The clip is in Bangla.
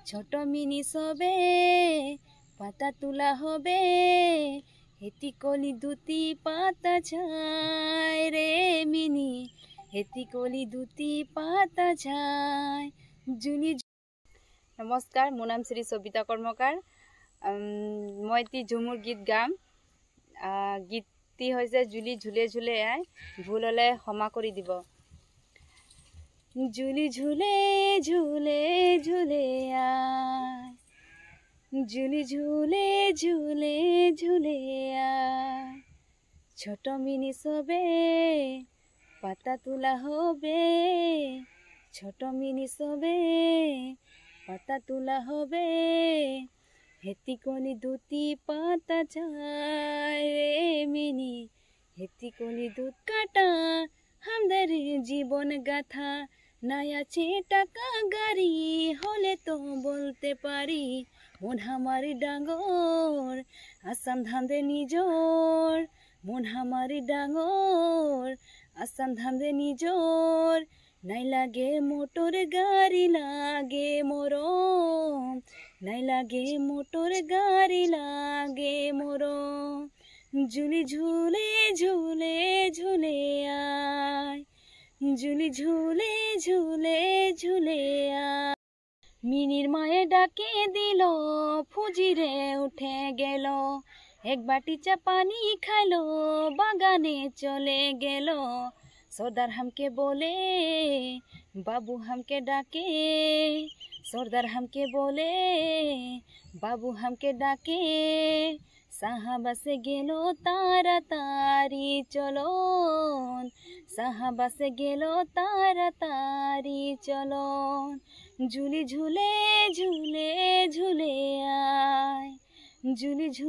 ছোট মিনি সবে পাতা তোলা হবে, হেতি কলি দুটি পাতা ছায় রে মিনি, হেতি কলি দুটি পাতা ছায় জুনি। নমস্কাৰ, মোৰ নাম শ্ৰী সবিতা কৰ্মকাৰ। মই এটি ঝুমুৰ গীত গাম। গীতটি হৈছে জুলি ঝুলে ঝুলে আই, ভুল হ'লে ক্ষমা কৰি দিব। জুলি ঝুলে ঝুলে ঝুলে আই, জুলি ঝুলে ঝুলে ঝুলে আই, ছোট মিনি সবে পাতা তোলা হবে, ছোট মিনি সবে পাতা তোলা হবে, হেতি কলি দুটি পাতা ছায় রে মিনি, হেতি কলি দুধ কাটা আমাদের জীবন গাথা। নাই আছে টাকা গাড়ি হলে তো বলতে পারি, মন হামারি ডাঙর আসাম ধান্দে নিজর, মন হামারি ডাঙর আসাম ধান্দে নিজর। নাই লাগে মোটর গাড়ি লাগে মরম, নাই লাগে মোটর গাড়ি লাগে মরম। জুলি ঝুলে ঝুলে ঝুলে আয়, জুলি ঝুলে ঝুলে ঝুলে আয়। মিনির মায়ে ডাকে দিল, ফুজিরে উঠে গেল, এক বাটি চা পানি খাইলো, বাগানে চলে গেল। সর্দার হামকে বলে বাবু হামকে ডাকে, সর্দার হামকে বলে বাবু হামকে ডাকে। সাহাবাসে গেল তাড়াতাড়ি চলন, সাহাবাসে গেল তাড়াতাড়ি চলন। জুলি ঝুলে ঝুলে ঝুলে আয়, জুলি ঝুলে